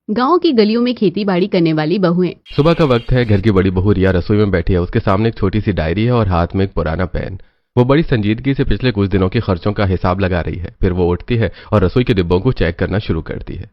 गांव की गलियों में खेती बाड़ी करने वाली बहुएं। सुबह का वक्त है। घर की बड़ी बहू रिया रसोई में बैठी है। उसके सामने एक छोटी सी डायरी है और हाथ में एक पुराना पेन। वो बड़ी संजीदगी से पिछले कुछ दिनों के खर्चों का हिसाब लगा रही है। फिर वो उठती है और रसोई के डिब्बों को चेक करना शुरू करती है।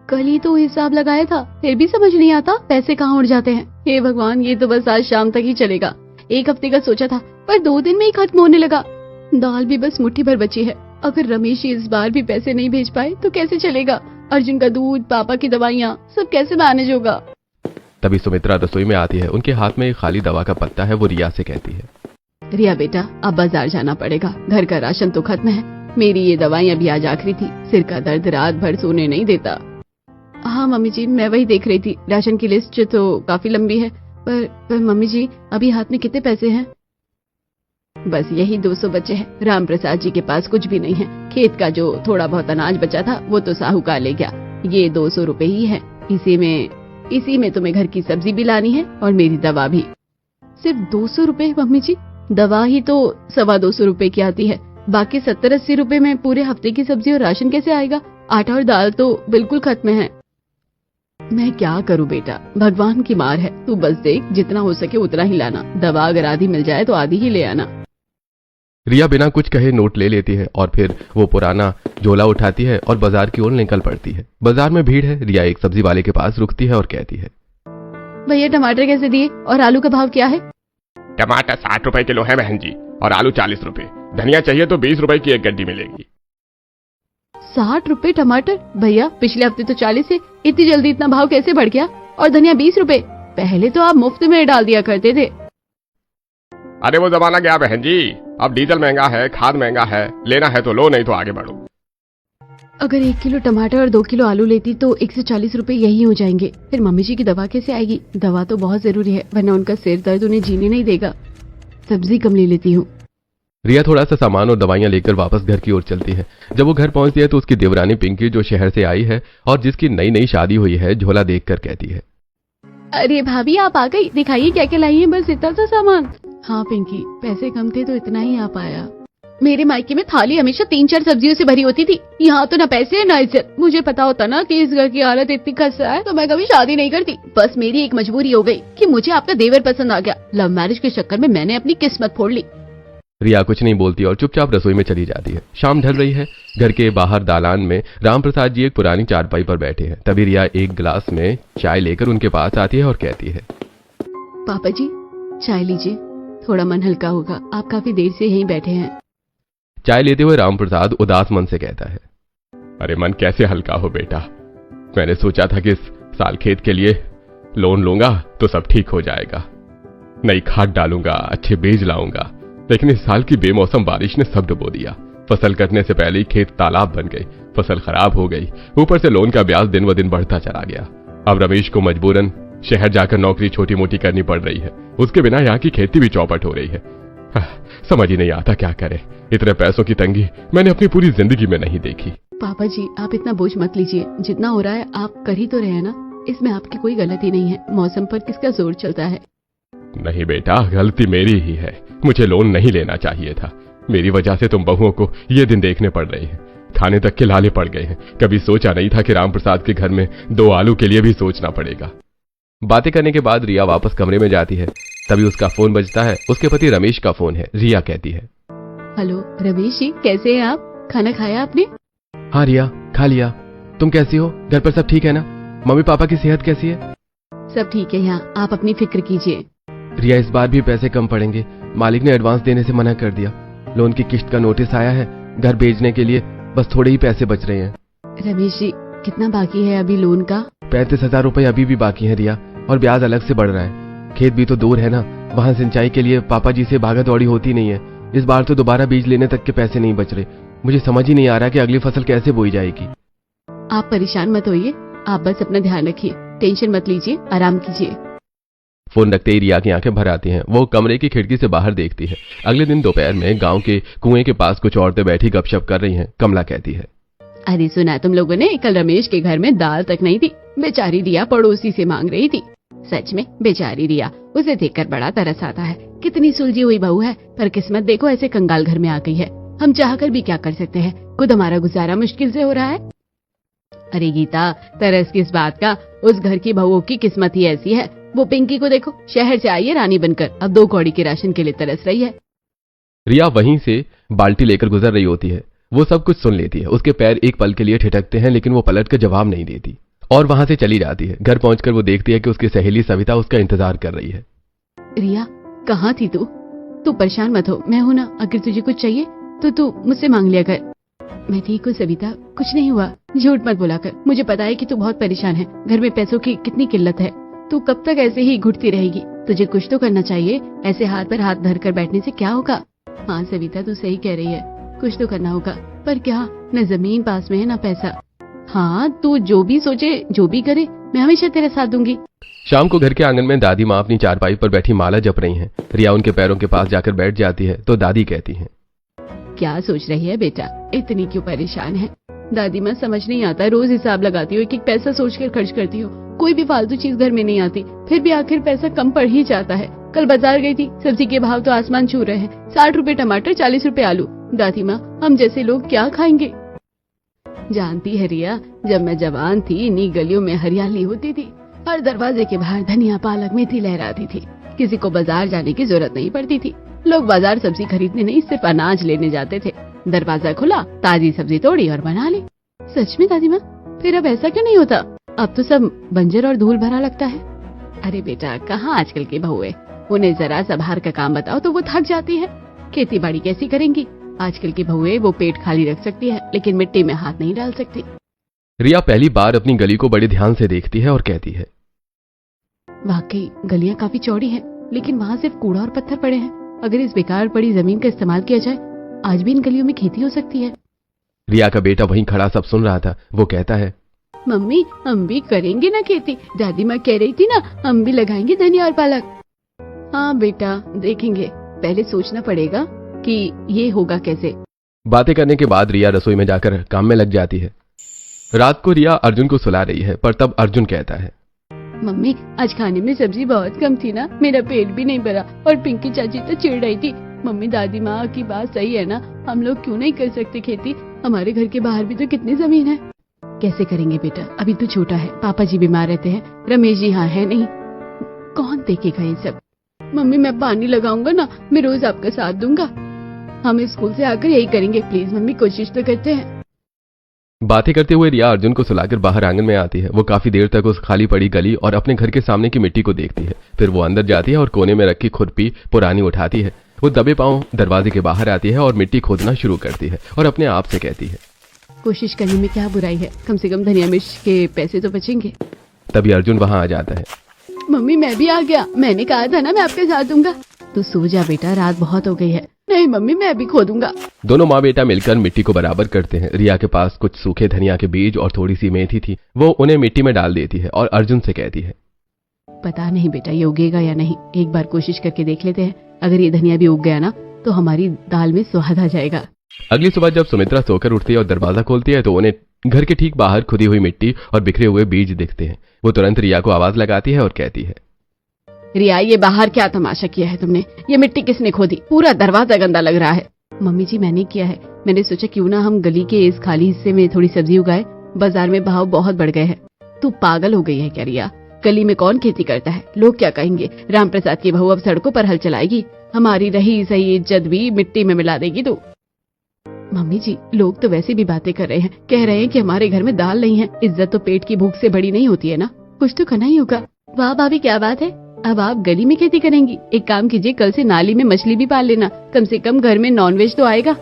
कल ही तो हिसाब लगाया था, फिर भी समझ नहीं आता पैसे कहाँ उड़ जाते हैं। हे भगवान, ये तो बस आज शाम तक ही चलेगा। एक हफ्ते का सोचा था पर 2 दिन में ही खत्म होने लगा। दाल भी बस मुट्ठी भर बची है। अगर रमेश इस बार भी पैसे नहीं भेज पाए तो कैसे चलेगा? अर्जुन का दूध, पापा की दवाइयाँ, सब कैसे मैनेज होगा? तभी सुमित्रा रसोई में आती है। उनके हाथ में एक खाली दवा का पत्ता है। वो रिया से कहती है, रिया बेटा, अब बाजार जाना पड़ेगा। घर का राशन तो खत्म है। मेरी ये दवाइयाँ भी आज आखिरी थी। सिर का दर्द रात भर सोने नहीं देता। हाँ मम्मी जी, मैं वही देख रही थी। राशन की लिस्ट तो काफी लंबी है, पर मम्मी जी, अभी हाथ में कितने पैसे हैं? बस यही 200 बचे हैं। राम प्रसाद जी के पास कुछ भी नहीं है। खेत का जो थोड़ा बहुत अनाज बचा था वो तो साहूकार ले गया। ये 200 रुपए ही है। इसी में तुम्हें घर की सब्जी भी लानी है और मेरी दवा भी। सिर्फ 200 रुपए मम्मी जी? दवा ही तो 225 रुपए की आती है। बाकी 70-80 रुपए में पूरे हफ्ते की सब्जी और राशन कैसे आएगा? आटा और दाल तो बिल्कुल खत्म है। मैं क्या करूं बेटा, भगवान की मार है। तू बस देख, जितना हो सके उतना ही लाना। दवा अगर आधी मिल जाए तो आधी ही ले आना। रिया बिना कुछ कहे नोट ले लेती है और फिर वो पुराना झोला उठाती है और बाजार की ओर निकल पड़ती है। बाजार में भीड़ है। रिया एक सब्जी वाले के पास रुकती है और कहती है, भैया टमाटर कैसे दिए और आलू का भाव क्या है? टमाटर 60 रुपए किलो है बहन जी, और आलू 40 रुपए। धनिया चाहिए तो 20 रुपए की एक गड्डी मिलेगी। 60 रुपए टमाटर? भैया पिछले हफ्ते तो 40 है। इतनी जल्दी इतना भाव कैसे बढ़ गया? और धनिया 20 रुपए? पहले तो आप मुफ्त में डाल दिया करते थे। अरे वो जमाना गया बहन जी। अब डीजल महंगा है, खाद महंगा है। लेना है तो लो, नहीं तो आगे बढ़ो। अगर 1 किलो टमाटर और 2 किलो आलू लेती तो 140 रुपए यही हो जाएंगे। फिर मम्मी जी की दवा कैसे आएगी? दवा तो बहुत जरूरी है, वरना उनका सिर दर्द उन्हें जीने नहीं देगा। सब्जी कम ले लेती हूँ। रिया थोड़ा सा सामान और दवाइयां लेकर वापस घर की ओर चलती है। जब वो घर पहुंचती है तो उसकी देवरानी पिंकी, जो शहर से आई है और जिसकी नई नई शादी हुई है, झोला देखकर कहती है, अरे भाभी आप आ गई, दिखाइए क्या क्या लाई है। बस इतना सा सामान? हाँ पिंकी, पैसे कम थे तो इतना ही आ पाया। मेरे मायके में थाली हमेशा 3-4 सब्जियों से भरी होती थी। यहाँ तो ना पैसे है ना इज्जत। मुझे पता होता ना कि इस घर की हालत इतनी खस्ता है तो मैं कभी शादी नहीं करती। बस मेरी एक मजबूरी हो गई कि मुझे आपका देवर पसंद आ गया। लव मैरिज के चक्कर में मैंने अपनी किस्मत फोड़ ली। रिया कुछ नहीं बोलती और चुपचाप रसोई में चली जाती है। शाम ढल रही है। घर के बाहर दालान में राम प्रसाद जी एक पुरानी चारपाई पर बैठे हैं। तभी रिया एक गिलास में चाय लेकर उनके पास आती है और कहती है, पापा जी चाय लीजिए, थोड़ा मन हल्का होगा। आप काफी देर से यहीं बैठे हैं। चाय लेते हुए राम प्रसाद उदास मन से कहता है, अरे मन कैसे हल्का हो बेटा। मैंने सोचा था कि इस साल खेत के लिए लोन लूंगा तो सब ठीक हो जाएगा। नई खाद डालूंगा, अच्छे बीज लाऊंगा। लेकिन इस साल की बेमौसम बारिश ने सब डुबो दिया। फसल कटने से पहले ही खेत तालाब बन गई। फसल खराब हो गई। ऊपर से लोन का ब्याज दिन व दिन बढ़ता चला गया। अब रमेश को मजबूरन शहर जाकर नौकरी छोटी मोटी करनी पड़ रही है। उसके बिना यहाँ की खेती भी चौपट हो रही है। समझ ही नहीं आता क्या करे। इतने पैसों की तंगी मैंने अपनी पूरी जिंदगी में नहीं देखी। पापा जी आप इतना बोझ मत लीजिए। जितना हो रहा है आप कर ही तो रहे हैं ना। इसमें आपकी कोई गलती नहीं है। मौसम पर किसका जोर चलता है? नहीं बेटा, गलती मेरी ही है। मुझे लोन नहीं लेना चाहिए था। मेरी वजह से तुम बहुओं को ये दिन देखने पड़ रहे हैं। खाने तक के लाले पड़ गए हैं। कभी सोचा नहीं था कि राम प्रसाद के घर में 2 आलू के लिए भी सोचना पड़ेगा। बातें करने के बाद रिया वापस कमरे में जाती है। तभी उसका फोन बजता है। उसके पति रमेश का फोन है। रिया कहती है, हेलो रमेश जी, कैसे हैं आप? खाना खाया आपने? हाँ रिया, खा लिया। तुम कैसी हो? घर पर सब ठीक है ना? मम्मी पापा की सेहत कैसी है? सब ठीक है यहाँ, आप अपनी फिक्र कीजिए। रिया इस बार भी पैसे कम पड़ेंगे। मालिक ने एडवांस देने से मना कर दिया। लोन की किस्त का नोटिस आया है। घर भेजने के लिए बस थोड़े ही पैसे बच रहे हैं। रमेश जी कितना बाकी है अभी लोन का? 35,000 रुपए अभी भी बाकी है रिया, और ब्याज अलग से बढ़ रहा है। खेत भी तो दूर है ना, वहाँ सिंचाई के लिए पापा जी से भागा दौड़ी होती नहीं है। इस बार तो दोबारा बीज लेने तक के पैसे नहीं बच रहे। मुझे समझ ही नहीं आ रहा कि अगली फसल कैसे बोई जाएगी। आप परेशान मत होइए, आप बस अपना ध्यान रखिए, टेंशन मत लीजिए, आराम कीजिए। फोन रखते ही रिया की आंखें भर आती हैं। वो कमरे की खिड़की से बाहर देखती है। अगले दिन दोपहर में गांव के कुएं के पास कुछ औरतें बैठी गपशप कर रही हैं। कमला कहती है, अरे सुना तुम लोगों ने, कल रमेश के घर में दाल तक नहीं थी। बेचारी रिया पड़ोसी से मांग रही थी। सच में बेचारी रिया, उसे देखकर बड़ा तरस आता है। कितनी सुलझी हुई बहू है, पर किस्मत देखो ऐसे कंगाल घर में आ गई है। हम चाहकर भी क्या कर सकते हैं, खुद हमारा गुजारा मुश्किल से हो रहा है। अरे गीता, तरस किस बात का, उस घर की बहुओं की किस्मत ही ऐसी है। वो पिंकी को देखो, शहर से आई है रानी बनकर, अब 2 कौड़ी के राशन के लिए तरस रही है। रिया वहीं से बाल्टी लेकर गुजर रही होती है। वो सब कुछ सुन लेती है। उसके पैर एक पल के लिए ठिठकते हैं, लेकिन वो पलट कर जवाब नहीं देती और वहां से चली जाती है। घर पहुंचकर वो देखती है कि उसकी सहेली सविता उसका इंतजार कर रही है। रिया, कहाँ थी तू? तू परेशान मत हो, मैं हूं ना, अगर तुझे कुछ चाहिए तो तू मुझसे मांग लिया कर। मैं ठीक हूँ सविता, कुछ नहीं हुआ, झूठ मत बोला कर। मुझे पता है कि तू बहुत परेशान है, घर में पैसों की कितनी किल्लत है। तू कब तक ऐसे ही घुटती रहेगी? तुझे कुछ तो करना चाहिए, ऐसे हाथ पर हाथ धर कर बैठने से क्या होगा? हाँ सविता, तू सही कह रही है, कुछ तो करना होगा, पर क्या? न जमीन पास में है न पैसा। हाँ, तू जो भी सोचे, जो भी करे, मैं हमेशा तेरा साथ दूंगी। शाम को घर के आंगन में दादी माँ अपनी चारपाई पर बैठी माला जप रही हैं। रिया उनके पैरों के पास जाकर बैठ जाती है तो दादी कहती हैं, क्या सोच रही है बेटा, इतनी क्यों परेशान है? दादी माँ, समझ नहीं आता, रोज हिसाब लगाती हो, एक एक पैसा सोचकर खर्च करती हो, कोई भी फालतू चीज घर में नहीं आती, फिर भी आखिर पैसा कम पड़ ही जाता है। कल बाजार गई थी, सब्जी के भाव तो आसमान छू रहे हैं, 60 रुपए टमाटर, 40 रुपए आलू। दादी माँ, हम जैसे लोग क्या खाएंगे? जानती है रिया, जब मैं जवान थी, इन्हीं गलियों में हरियाली होती थी, हर दरवाजे के बाहर धनिया, पालक, मेथी लहराती थी, किसी को बाजार जाने की जरूरत नहीं पड़ती थी। लोग बाजार सब्जी खरीदने नहीं, सिर्फ अनाज लेने जाते थे। दरवाजा खुला, ताजी सब्जी तोड़ी और बना ली। सच में दादी माँ? फिर अब ऐसा क्यों नहीं होता? अब तो सब बंजर और धूल भरा लगता है। अरे बेटा, कहाँ आजकल के बहुएं, उन्हें जरा सा बाहर का काम बताओ तो वो थक जाती है। खेती बाड़ी कैसी करेंगी? आजकल की बहुएं वो पेट खाली रख सकती है, लेकिन मिट्टी में हाथ नहीं डाल सकती। रिया पहली बार अपनी गली को बड़े ध्यान से देखती है और कहती है, वाकई गलियां काफी चौड़ी हैं, लेकिन वहाँ सिर्फ कूड़ा और पत्थर पड़े हैं। अगर इस बेकार पड़ी जमीन का इस्तेमाल किया जाए, आज भी इन गलियों में खेती हो सकती है। रिया का बेटा वहीं खड़ा सब सुन रहा था। वो कहता है, मम्मी, हम भी करेंगे ना खेती, दादी माँ कह रही थी ना, हम भी लगाएंगे धनिया और पालक। हाँ बेटा, देखेंगे, पहले सोचना पड़ेगा कि ये होगा कैसे। बातें करने के बाद रिया रसोई में जाकर काम में लग जाती है। रात को रिया अर्जुन को सुला रही है, पर तब अर्जुन कहता है, मम्मी, आज खाने में सब्जी बहुत कम थी ना, मेरा पेट भी नहीं भरा, और पिंकी चाची तो चिढ़ रही थी। मम्मी, दादी माँ की बात सही है ना, हम लोग क्यों नहीं कर सकते खेती? हमारे घर के बाहर भी तो कितनी जमीन है। कैसे करेंगे बेटा, अभी तो छोटा है, पापा जी बीमार रहते हैं, रमेश जी यहाँ है नहीं, कौन देखेगा ये सब? मम्मी, मैं पानी लगाऊंगा ना, मैं रोज आपका साथ दूंगा। हम स्कूल से आकर यही करेंगे, प्लीज मम्मी, कोशिश तो करते हैं। बातें करते हुए रिया अर्जुन को सुलाकर बाहर आंगन में आती है। वो काफी देर तक उस खाली पड़ी गली और अपने घर के सामने की मिट्टी को देखती है। फिर वो अंदर जाती है और कोने में रखी खुरपी पुरानी उठाती है। वो दबे पांव दरवाजे के बाहर आती है और मिट्टी खोदना शुरू करती है और अपने आप से कहती है, कोशिश करने में क्या बुराई है, कम से कम धनिया मिर्च के पैसे तो बचेंगे। तभी अर्जुन वहां आ जाता है। मम्मी, मैं भी आ गया, मैंने कहा था ना मैं आपके साथ दूंगा। तू सो जा बेटा, रात बहुत हो गई है। नहीं मम्मी, मैं भी खोदूंगा। दोनों माँ बेटा मिलकर मिट्टी को बराबर करते हैं। रिया के पास कुछ सूखे धनिया के बीज और थोड़ी सी मेथी थी। वो उन्हें मिट्टी में डाल देती है और अर्जुन से कहती है, पता नहीं बेटा ये उगेगा या नहीं, एक बार कोशिश करके देख लेते हैं। अगर ये धनिया भी उग गया ना, तो हमारी दाल में स्वाद आ जाएगा। अगली सुबह जब सुमित्रा सोकर उठती है और दरवाजा खोलती है तो उन्हें घर के ठीक बाहर खुदी हुई मिट्टी और बिखरे हुए बीज दिखते हैं। वो तुरंत रिया को आवाज लगाती है और कहती है, रिया, ये बाहर क्या तमाशा किया है तुमने? ये मिट्टी किसने खोदी? पूरा दरवाजा गंदा लग रहा है। मम्मी जी, मैंने किया है। मैंने सोचा क्यों ना हम गली के इस खाली हिस्से में थोड़ी सब्जी उगाए, बाजार में भाव बहुत बढ़ गए हैं। तू पागल हो गई है क्या रिया? गली में कौन खेती करता है? लोग क्या कहेंगे? राम प्रसाद की बहू अब सड़कों पर हल चलाएगी, हमारी रही सही इज्जत भी मिट्टी में मिला देगी तू। मम्मी जी, लोग तो वैसे भी बातें कर रहे हैं, कह रहे हैं कि हमारे घर में दाल नहीं है। इज्जत तो पेट की भूख से बड़ी नहीं होती है ना, कुछ तो करना ही होगा। वाह भाभी, क्या बात है, अब आप गली में खेती करेंगी? एक काम कीजिए, कल से नाली में मछली भी पाल लेना, कम से कम घर में नॉनवेज तो आएगा।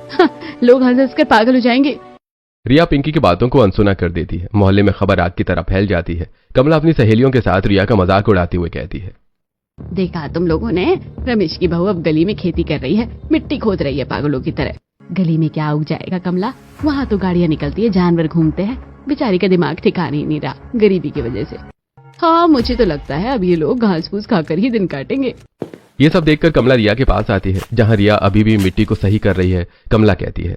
लोग हंस हंस कर पागल हो जाएंगे। रिया पिंकी की बातों को अनसुना कर देती है। मोहल्ले में खबर आग की तरह फैल जाती है। कमला अपनी सहेलियों के साथ रिया का मजाक उड़ाते हुए कहती है, देखा तुम लोगों ने, रमेश की बहू अब गली में खेती कर रही है, मिट्टी खोद रही है पागलों की तरह। गली में क्या उग जाएगा कमला? वहाँ तो गाड़ियाँ निकलती है, जानवर घूमते हैं। बेचारी का दिमाग ठिकाने ही नहीं रहा गरीबी की वजह से। हाँ, मुझे तो लगता है अब ये लोग घास फूस खाकर ही दिन काटेंगे। ये सब देखकर कमला रिया के पास आती है, जहाँ रिया अभी भी मिट्टी को सही कर रही है। कमला कहती है,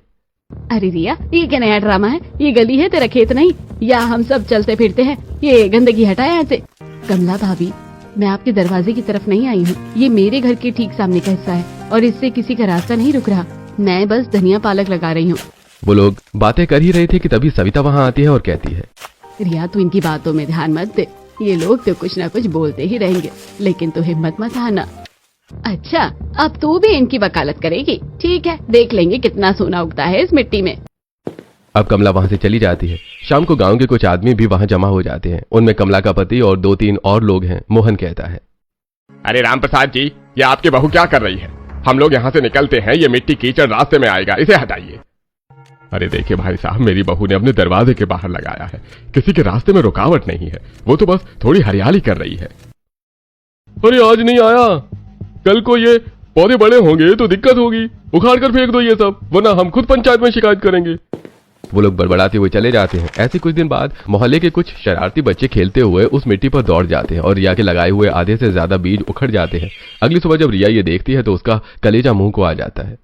अरे रिया, ये क्या नया ड्रामा है? ये गली है, तेरा खेत नहीं, या हम सब चलते फिरते हैं? ये गंदगी हटाए यहाँ से। कमला भाभी, मैं आपके दरवाजे की तरफ नहीं आई हूँ, ये मेरे घर के ठीक सामने का हिस्सा है और इससे किसी का रास्ता नहीं रुक रहा। मैं बस धनिया पालक लगा रही हूँ। वो लोग बातें कर ही रहे थे कि तभी सविता वहाँ आती है और कहती है, रिया तू इनकी बातों में ध्यान मत दे, ये लोग तो कुछ ना कुछ बोलते ही रहेंगे, लेकिन तू हिम्मत मत हारना। अच्छा, अब तू भी इनकी वकालत करेगी? ठीक है, देख लेंगे कितना सोना उगता है इस मिट्टी में। अब कमला वहां से चली जाती है। शाम को गांव के कुछ आदमी भी वहां जमा हो जाते हैं। उनमें कमला का पति और 2-3 और लोग हैं। मोहन कहता है, अरे राम प्रसाद जी, ये आपकी बहू क्या कर रही है? हम लोग यहाँ से निकलते हैं, ये मिट्टी कीचड़ रास्ते में आएगा, इसे हटाइए। अरे देखिए भाई साहब, मेरी बहू ने अपने दरवाजे के बाहर लगाया है, किसी के रास्ते में रुकावट नहीं है, वो तो बस थोड़ी हरियाली कर रही है। अरे आज नहीं आया, कल को ये पौधे बड़े होंगे तो दिक्कत होगी, उखाड़ कर फेंक दो ये सब, वरना हम खुद पंचायत में शिकायत करेंगे। वो लोग बड़बड़ाते हुए चले जाते हैं। ऐसे कुछ दिन बाद मोहल्ले के कुछ शरारती बच्चे खेलते हुए उस मिट्टी पर दौड़ जाते हैं और रिया के लगाए हुए आधे से ज्यादा बीज उखड़ जाते हैं। अगली सुबह जब रिया ये देखती है तो उसका कलेजा मुंह को आ जाता है।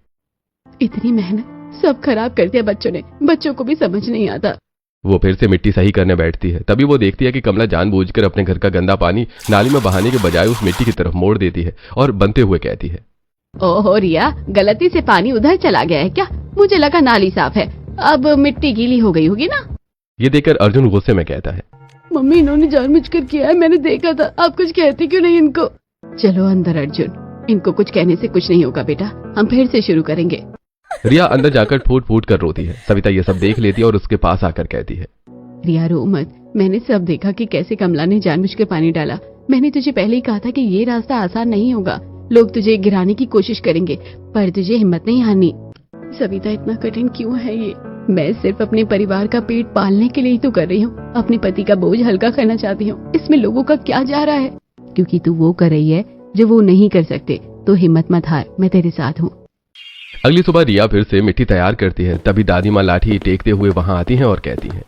इतनी मेहनत सब खराब कर दिया बच्चों ने, बच्चों को भी समझ नहीं आता। वो फिर से मिट्टी सही करने बैठती है। तभी वो देखती है कि कमला जानबूझकर अपने घर का गंदा पानी नाली में बहाने के बजाय उस मिट्टी की तरफ मोड़ देती है और बनते हुए कहती है, ओहो रिया, गलती से पानी उधर चला गया है क्या? मुझे लगा नाली साफ है, अब मिट्टी गीली हो गई होगी ना। ये देखकर अर्जुन गुस्से में कहता है, मम्मी इन्होंने जानबूझकर किया है, मैंने देखा था, आप कुछ कहती क्यों नहीं इनको? चलो अंदर अर्जुन, इनको कुछ कहने से कुछ नहीं होगा बेटा, हम फिर से शुरू करेंगे। रिया अंदर जाकर फूट फूट कर रोती है। सविता ये सब देख लेती है और उसके पास आकर कहती है, रिया रो मत, मैंने सब देखा कि कैसे कमला ने जानबूझकर पानी डाला। मैंने तुझे पहले ही कहा था कि ये रास्ता आसान नहीं होगा, लोग तुझे गिराने की कोशिश करेंगे, पर तुझे हिम्मत नहीं हारनी। सविता इतना कठिन क्यों है ये? मैं सिर्फ अपने परिवार का पेट पालने के लिए ही तो कर रही हूँ, अपने पति का बोझ हल्का करना चाहती हूँ, इसमें लोगों का क्या जा रहा है? क्योंकि तू वो कर रही है जो वो नहीं कर सकते, तो हिम्मत मत हार, मैं तेरे साथ हूँ। अगली सुबह रिया फिर से मिट्टी तैयार करती है। तभी दादी माँ लाठी टेकते हुए वहां आती हैं और कहती हैं,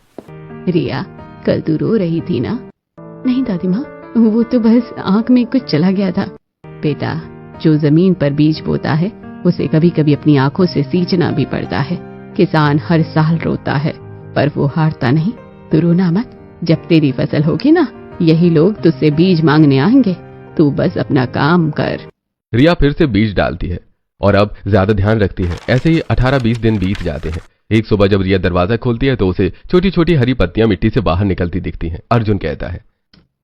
रिया कल तू रो रही थी ना? नहीं दादी माँ, वो तो बस आंख में कुछ चला गया था। बेटा, जो जमीन पर बीज बोता है उसे कभी कभी अपनी आंखों से सींचना भी पड़ता है। किसान हर साल रोता है पर वो हारता नहीं। तू रोना मत, जब तेरी फसल होगी ना, यही लोग तुझसे बीज मांगने आएंगे, तू बस अपना काम कर। रिया फिर से बीज डालती है और अब ज्यादा ध्यान रखती है। ऐसे ही 18-20 दिन बीत जाते हैं। एक सुबह जब रिया दरवाजा खोलती है तो उसे छोटी छोटी हरी पत्तियां मिट्टी से बाहर निकलती दिखती हैं। अर्जुन कहता है,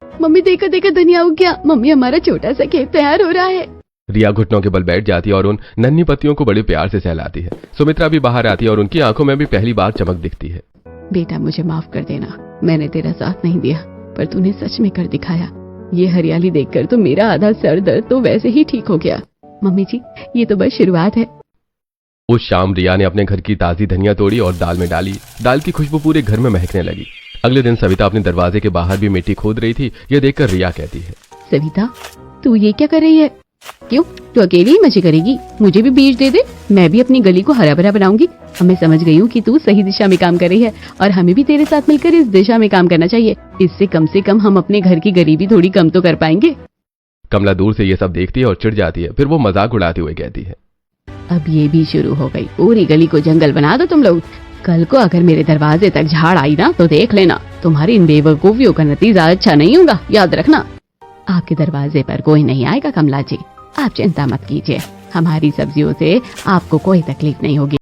मम्मी देखो देखो धनिया उग गया, मम्मी हमारा छोटा सा खेत तैयार हो रहा है। रिया घुटनों के बल बैठ जाती है और उन नन्ही पत्तियों को बड़े प्यार से सहलाती है। सुमित्रा भी बाहर आती है और उनकी आंखों में भी पहली बार चमक दिखती है। बेटा मुझे माफ कर देना, मैंने तेरा साथ नहीं दिया, पर तूने सच में कर दिखाया। ये हरियाली देखकर तो मेरा आधा सर दर्द तो वैसे ही ठीक हो गया। मम्मी जी, ये तो बस शुरुआत है। उस शाम रिया ने अपने घर की ताजी धनिया तोड़ी और दाल में डाली। दाल की खुशबू पूरे घर में महकने लगी। अगले दिन सविता अपने दरवाजे के बाहर भी मिट्टी खोद रही थी। ये देखकर रिया कहती है, सविता तू ये क्या कर रही है? क्यों, तू अकेली ही मजे करेगी? मुझे भी बीज दे दे, मैं भी अपनी गली को हरा भरा बनाऊंगी। अब मैं समझ गई हूँ कि तू सही दिशा में काम कर रही है और हमें भी तेरे साथ मिलकर इस दिशा में काम करना चाहिए। इससे कम से कम हम अपने घर की गरीबी थोड़ी कम तो कर पाएंगे। कमला दूर से ये सब देखती है और चिढ़ जाती है। फिर वो मजाक उड़ाते हुए कहती है, अब ये भी शुरू हो गई, पूरी गली को जंगल बना दो तुम लोग। कल को अगर मेरे दरवाजे तक झाड़ आई ना तो देख लेना, तुम्हारी इन बेवकूफियों का नतीजा अच्छा नहीं होगा, याद रखना। आपके दरवाजे पर कोई नहीं आएगा कमला जी, आप चिंता मत कीजिए, हमारी सब्जियों से आपको कोई तकलीफ नहीं होगी।